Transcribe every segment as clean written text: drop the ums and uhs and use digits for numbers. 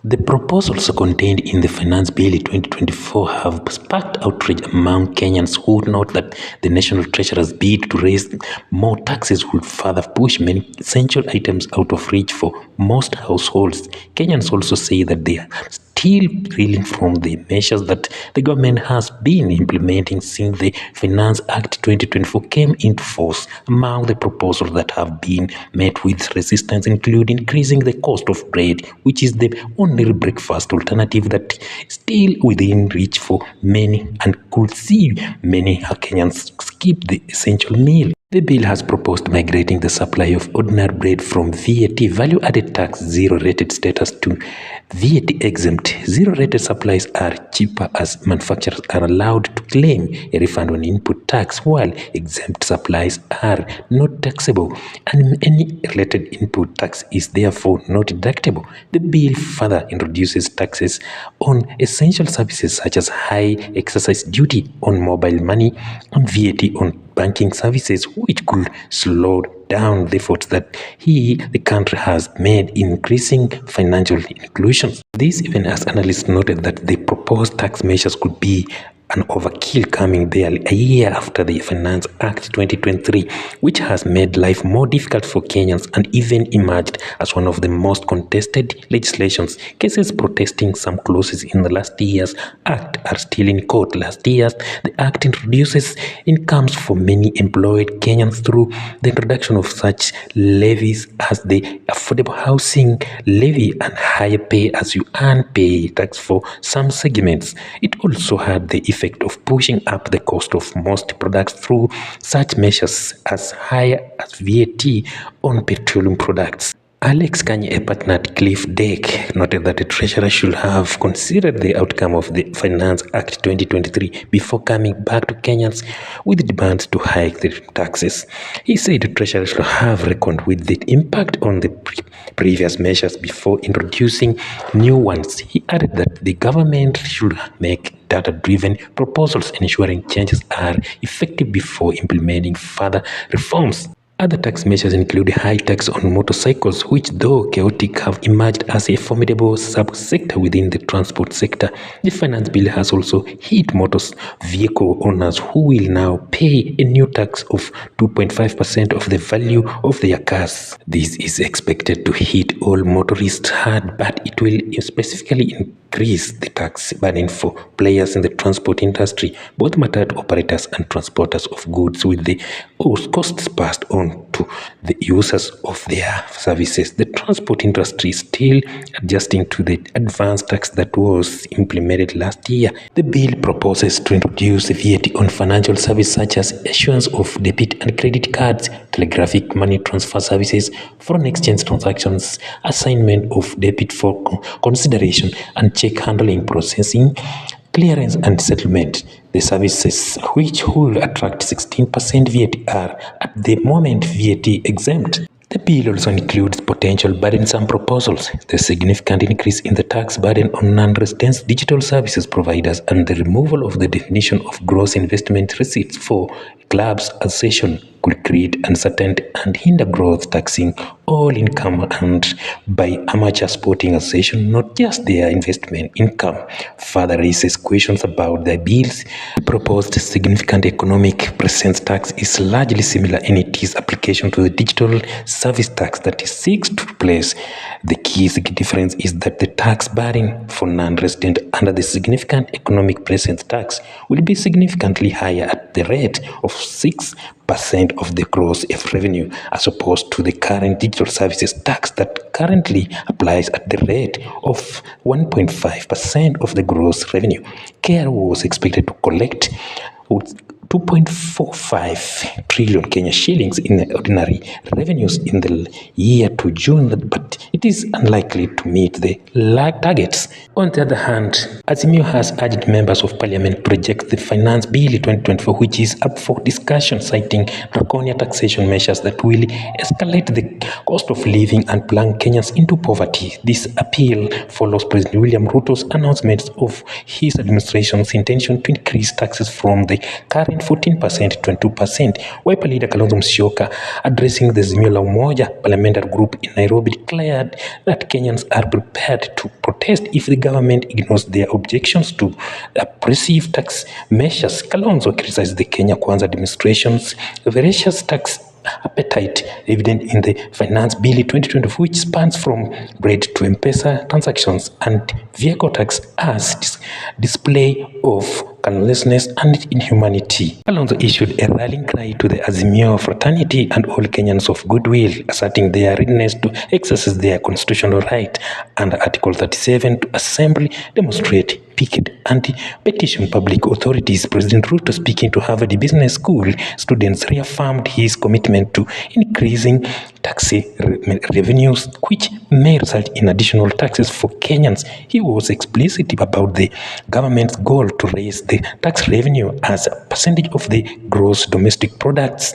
The proposals contained in the Finance Bill 2024 have sparked outrage among Kenyans who note that the National Treasurer's bid to raise more taxes would further push many essential items out of reach for most households. Kenyans also say that they are still reeling from the measures that the government has been implementing since the Finance Act 2024 came into force. Among the proposals that have been met with resistance include increasing the cost of bread, which is the only breakfast alternative that is still within reach for many and could see many Kenyans skip the essential meal. The bill has proposed migrating the supply of ordinary bread from VAT value-added tax zero-rated status to VAT-exempt. Zero-rated supplies are cheaper as manufacturers are allowed to claim a refund on input tax, while exempt supplies are not taxable and any related input tax is therefore not deductible. The bill further introduces taxes on essential services such as high excise duty on mobile money and VAT on banking services, which could slow down the efforts that the country has made in increasing financial inclusion. This even as analysts noted that the proposed tax measures could be an overkill coming barely a year after the Finance Act 2023, which has made life more difficult for Kenyans and even emerged as one of the most contested legislations. Cases protesting some clauses in the last year's act are still in court. Last year, the act introduces incomes for many employed Kenyans through the introduction of such levies as the Affordable Housing Levy and higher pay as you earn pay tax for some segments. It also had the effect of pushing up the cost of most products through such measures as higher as VAT on petroleum products. Alex Kanye, a partner at Cliff Deck, noted that the Treasurer should have considered the outcome of the Finance Act 2023 before coming back to Kenyans with demands to hike the taxes. He said the Treasurer should have reckoned with the impact on the previous measures before introducing new ones. He added that the government should make data-driven proposals ensuring changes are effective before implementing further reforms. Other tax measures include high tax on motorcycles, which though chaotic have emerged as a formidable sub-sector within the transport sector. The finance bill has also hit motor vehicle owners who will now pay a new tax of 2.5% of the value of their cars. This is expected to hit all motorists hard, but it will specifically increase the tax burden for players in the transport industry, both matatu operators and transporters of goods, with the costs passed on to the users of their services. The transport industry is still adjusting to the advanced tax that was implemented last year. The bill proposes to introduce VAT on financial services such as issuance of debit and credit cards, telegraphic money transfer services, foreign exchange transactions, assignment of debit for consideration, and check handling, processing, clearance and settlement. The services, which will attract 16% VAT, are at the moment VAT exempt. The bill also includes potential burdensome proposals, the significant increase in the tax burden on non-resident digital services providers, and the removal of the definition of gross investment receipts for clubs association could create uncertainty and hinder growth. Taxing all income earned by amateur sporting associations, not just their investment income, further raises questions about the bill's proposed significant economic presence tax is largely similar in its application to the digital service tax that it seeks to replace. The key difference is that the tax burden for non-resident under the significant economic presence tax will be significantly higher at the rate of 6% of the gross revenue, as opposed to the current digital services tax that currently applies at the rate of 1.5% of the gross revenue. KRA was expected to collect 2.45 trillion Kenya shillings in ordinary revenues in the year to June, but it is unlikely to meet the targets. On the other hand, Azimio has urged members of parliament to reject the Finance Bill 2024, which is up for discussion, citing draconian taxation measures that will escalate the cost of living and plunge Kenyans into poverty. This appeal follows President William Ruto's announcement of his administration's intention to increase taxes from the current 14% to 22%. Wiper leader Kalonzo Musyoka, addressing the Azimio la Umoja parliamentary group in Nairobi, declared that Kenyans are prepared to protest protest if the government ignores their objections to oppressive tax measures. Kalonzo criticized the Kenya Kwanza administration's voracious tax appetite, evident in the Finance Bill 2024, which spans from bread to M-Pesa transactions and vehicle tax as display of carelessness and inhumanity. Kalonzo issued a rallying cry to the Azimio fraternity and all Kenyans of goodwill, asserting their readiness to exercise their constitutional right under Article 37 to assemble, demonstrate, picket, and petition public authorities. President Ruto, speaking to Harvard Business School students, reaffirmed his commitment to increasing tax revenues, which may result in additional taxes for Kenyans. He was explicit about the government's goal to raise the tax revenue as a percentage of the gross domestic products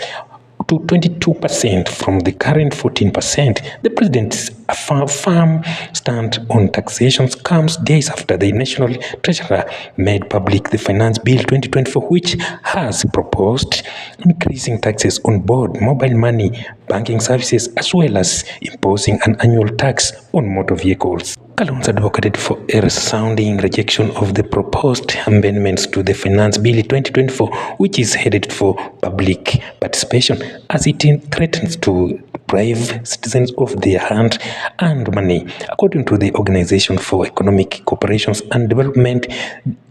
to 22% from the current 14%. The president's firm stand on taxation comes days after the National Treasurer made public the Finance Bill 2024, which has proposed increasing taxes on board mobile money banking services, as well as imposing an annual tax on motor vehicles. Kalonzo advocated for a resounding rejection of the proposed amendments to the Finance Bill 2024, which is headed for public participation, as it threatens to deprive citizens of their hand-earned money. According to the Organization for Economic Cooperation and Development,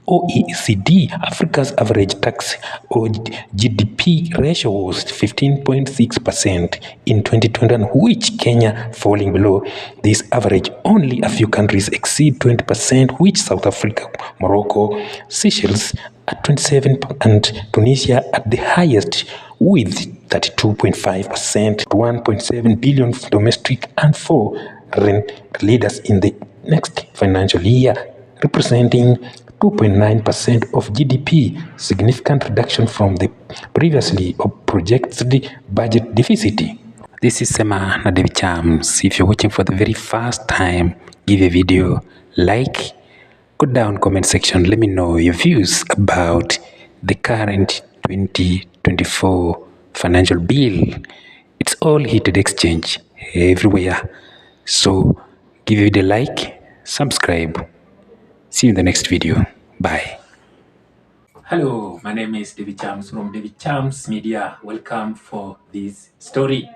OECD, Africa's average tax or GDP ratio was 15.6% in 2021, which Kenya falling below this average. Only a few countries exceed 20%, which South Africa, Morocco, Seychelles at 27%, and Tunisia at the highest with 32.5%, 1.7 billion domestic and foreign leaders in the next financial year, representing 2.9% of GDP, significant reduction from the previously projected budget deficit. This is Sema na David Chams. If you're watching for the very first time, give a video like, go down comment section, let me know your views about the current 2024 financial bill. It's all heated exchange everywhere. So give a video like, subscribe. See you in the next video. Bye. Hello, my name is David Chams from DAVYCHAMSMEDIA. Welcome for this story.